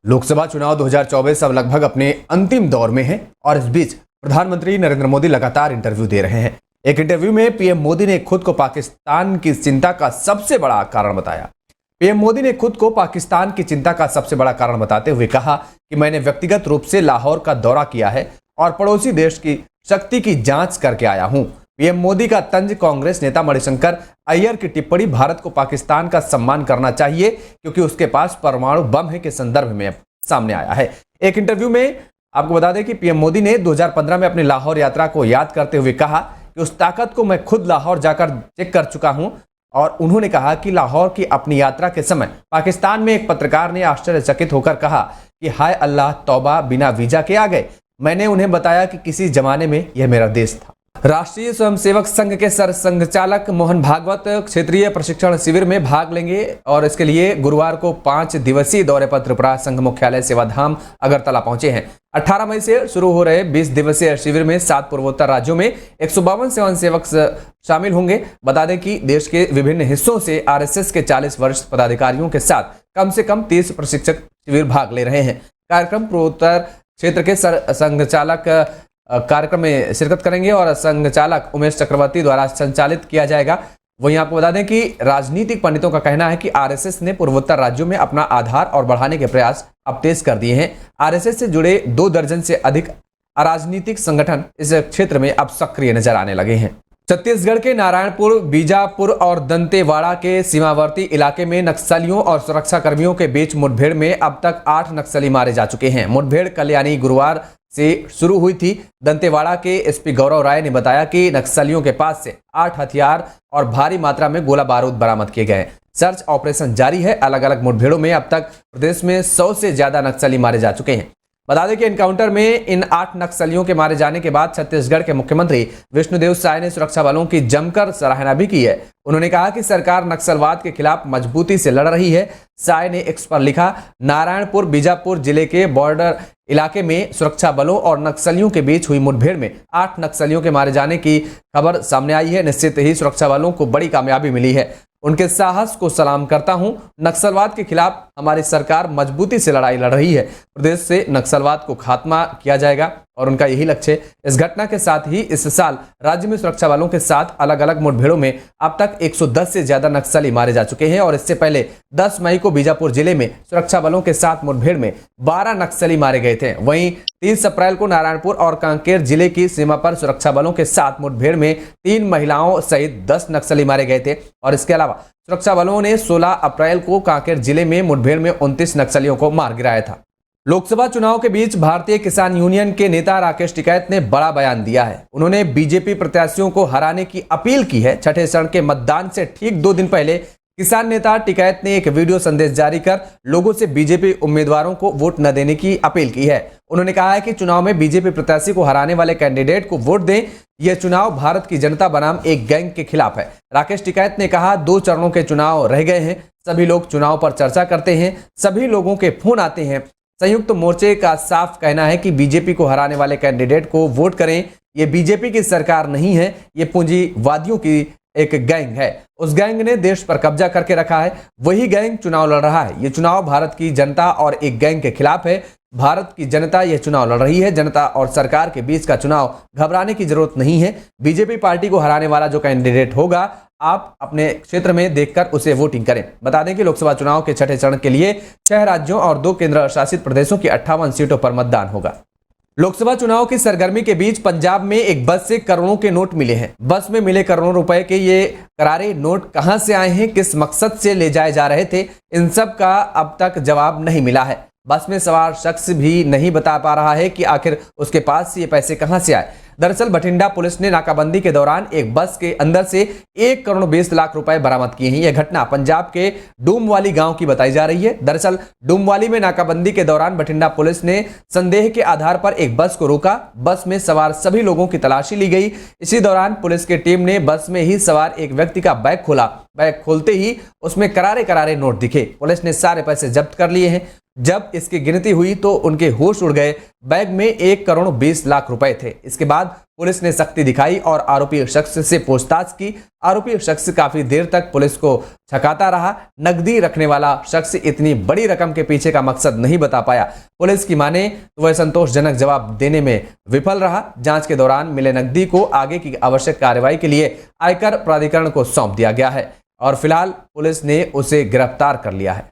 लोकसभा चुनाव 2024 अब लगभग अपने अंतिम दौर में है और इस बीच प्रधानमंत्री नरेंद्र मोदी लगातार इंटरव्यू दे रहे हैं। एक इंटरव्यू में पीएम मोदी ने खुद को पाकिस्तान की चिंता का सबसे बड़ा कारण बताया। पीएम मोदी ने खुद को पाकिस्तान की चिंता का सबसे बड़ा कारण बताते हुए कहा कि मैंने व्यक्तिगत रूप से लाहौर का दौरा किया है और पड़ोसी देश की शक्ति की जांच करके आया हूं। पीएम मोदी का तंज कांग्रेस नेता मणिशंकर अय्यर की टिप्पणी भारत को पाकिस्तान का सम्मान करना चाहिए क्योंकि उसके पास परमाणु बम है के संदर्भ में सामने आया है। एक इंटरव्यू में आपको बता दें कि पीएम मोदी ने 2015 में अपनी लाहौर यात्रा को याद करते हुए कहा कि उस ताकत को मैं खुद लाहौर जाकर चेक कर चुका हूं और उन्होंने कहा कि लाहौर की अपनी यात्रा के समय पाकिस्तान में एक पत्रकार ने आश्चर्यचकित होकर कहा कि हाय अल्लाह, तौबा, बिना वीजा के आ गए। मैंने उन्हें बताया कि किसी जमाने में यह मेरा देश था। राष्ट्रीय स्वयंसेवक संघ के सरसंघचालक मोहन भागवत क्षेत्रीय प्रशिक्षण शिविर में भाग लेंगे और इसके लिए गुरुवार को 5 दिवसीय दौरे पर त्रिपुरा संघ मुख्यालय सेवाधाम अगरतला पहुंचे हैं। 18 मई से शुरू हो रहे 20 दिवसीय शिविर में 7 पूर्वोत्तर राज्यों में 152 स्वयंसेवक शामिल होंगे। बता दें कि देश के विभिन्न हिस्सों से आरएसएस के 40 वरिष्ठ पदाधिकारियों के साथ कम से कम 30 प्रशिक्षक शिविर भाग ले रहे हैं। कार्यक्रम पूर्वोत्तर क्षेत्र के संघचालक कार्यक्रम में शिरकत करेंगे और संघचालक उमेश चक्रवर्ती द्वारा संचालित किया जाएगा। वहीं आपको बता दें कि राजनीतिक पंडितों का कहना है कि आरएसएस ने पूर्वोत्तर राज्यों में अपना आधार और बढ़ाने के प्रयास अब तेज कर दिए हैं। आरएसएस से जुड़े 2 दर्जन से अधिक अराजनीतिक संगठन इस क्षेत्र में अब सक्रिय नजर आने लगे हैं। छत्तीसगढ़ के नारायणपुर, बीजापुर और दंतेवाड़ा के सीमावर्ती इलाके में नक्सलियों और सुरक्षा कर्मियों के बीच मुठभेड़ में अब तक 8 नक्सली मारे जा चुके हैं। मुठभेड़ कल यानी गुरुवार से शुरू हुई थी। दंतेवाड़ा के एसपी गौरव राय ने बताया कि नक्सलियों के पास से 8 हथियार और भारी मात्रा में गोला बारूद बरामद किए गए। सर्च ऑपरेशन जारी है। अलग अलग मुठभेड़ों में अब तक प्रदेश में 100 से ज्यादा नक्सली मारे जा चुके हैं। बता दें कि एनकाउंटर में इन 8 नक्सलियों के मारे जाने के बाद छत्तीसगढ़ के मुख्यमंत्री विष्णुदेव साय ने सुरक्षा बलों की जमकर सराहना भी की है। उन्होंने कहा कि सरकार नक्सलवाद के खिलाफ मजबूती से लड़ रही है। साय ने एक्स पर लिखा, नारायणपुर बीजापुर जिले के बॉर्डर इलाके में सुरक्षा बलों और नक्सलियों के बीच हुई मुठभेड़ में 8 नक्सलियों के मारे जाने की खबर सामने आई है। निश्चित ही सुरक्षा बलों को बड़ी कामयाबी मिली है। उनके साहस को सलाम करता हूं। नक्सलवाद के खिलाफ हमारी सरकार मजबूती से लड़ाई लड़ रही है। प्रदेश से नक्सलवाद को खात्मा किया जाएगा और उनका यही लक्ष्य है। इस घटना के साथ ही इस साल राज्य में सुरक्षा बलों के साथ अलग अलग मुठभेड़ों में अब तक 110 से ज्यादा नक्सली मारे जा चुके हैं और इससे पहले 10 मई को बीजापुर जिले में सुरक्षा बलों के साथ मुठभेड़ में 12 नक्सली मारे गए थे। वहीं 30 अप्रैल को नारायणपुर और कांकेर जिले की सीमा पर सुरक्षा बलों के साथ मुठभेड़ में 3 महिलाओं सहित 10 नक्सली मारे गए थे और इसके अलावा सुरक्षा बलों ने 16 अप्रैल को कांकेर जिले में मुठभेड़ में 29 नक्सलियों को मार गिराया था। लोकसभा चुनाव के बीच भारतीय किसान यूनियन के नेता राकेश टिकैत ने बड़ा बयान दिया है। उन्होंने बीजेपी प्रत्याशियों को हराने की अपील की है। छठे चरण के मतदान से ठीक 2 दिन पहले किसान नेता टिकैत ने एक वीडियो संदेश जारी कर लोगों से बीजेपी उम्मीदवारों को वोट न देने की अपील की है। उन्होंने कहा है कि चुनाव में बीजेपी प्रत्याशी को हराने वाले कैंडिडेट को वोट दें। यह चुनाव भारत की जनता बनाम एक गैंग के खिलाफ है। राकेश टिकैत ने कहा, 2 चरणों के चुनाव रह गए हैं। सभी लोग चुनाव पर चर्चा करते हैं, सभी लोगों के फोन आते हैं। संयुक्त मोर्चे का साफ कहना है कि बीजेपी को हराने वाले कैंडिडेट को वोट करें। ये बीजेपी की सरकार नहीं है, ये पूंजीवादियों की एक गैंग है। उस गैंग ने देश पर कब्जा करके रखा है। वही गैंग चुनाव लड़ रहा है। ये चुनाव भारत की जनता और एक गैंग के खिलाफ है। भारत की जनता यह चुनाव लड़ रही है। जनता और सरकार के बीच का चुनाव, घबराने की जरूरत नहीं है। बीजेपी पार्टी को हराने वाला जो कैंडिडेट होगा, आप अपने क्षेत्र में देखकर उसे वोटिंग करें। बता दें कि लोकसभा चुनाव के छठे चरण के लिए 6 राज्यों और 2 केंद्र शासित प्रदेशों की 58 सीटों पर मतदान होगा। लोकसभा चुनाव की सरगर्मी के बीच पंजाब में एक बस से करोड़ों के नोट मिले हैं। बस में मिले करोड़ों रुपए के ये करारे नोट कहां से आए हैं, किस मकसद से ले जाए जा रहे थे, इन सब का अब तक जवाब नहीं मिला है। बस में सवार शख्स भी नहीं बता पा रहा है कि आखिर उसके पास ये पैसे कहां से आए। दरअसल बठिंडा पुलिस ने नाकाबंदी के दौरान एक बस के अंदर से 1 करोड़ 20 लाख रुपए बरामद किए हैं। यह घटना पंजाब के डूमवाली गांव की बताई जा रही है। दरअसल डूमवाली में नाकाबंदी के दौरान बठिंडा पुलिस ने संदेह के आधार पर एक बस को रोका। बस में सवार सभी लोगों की तलाशी ली गई। इसी दौरान पुलिस की टीम ने बस में ही सवार एक व्यक्ति का बैग खोला। बैग खोलते ही उसमें करारे करारे नोट दिखे। पुलिस ने सारे पैसे जब्त कर लिए हैं। जब इसकी गिनती हुई तो उनके होश उड़ गए। बैग में 1,20,00,000 रुपए थे। इसके बाद पुलिस ने सख्ती दिखाई और आरोपी शख्स से पूछताछ की। आरोपी शख्स काफी देर तक पुलिस को छकाता रहा। नकदी रखने वाला शख्स इतनी बड़ी रकम के पीछे का मकसद नहीं बता पाया। पुलिस की माने तो वह संतोषजनक जवाब देने में विफल रहा। जांच के दौरान मिले नकदी को आगे की आवश्यक कार्रवाई के लिए आयकर प्राधिकरण को सौंप दिया गया है और फिलहाल पुलिस ने उसे गिरफ्तार कर लिया है।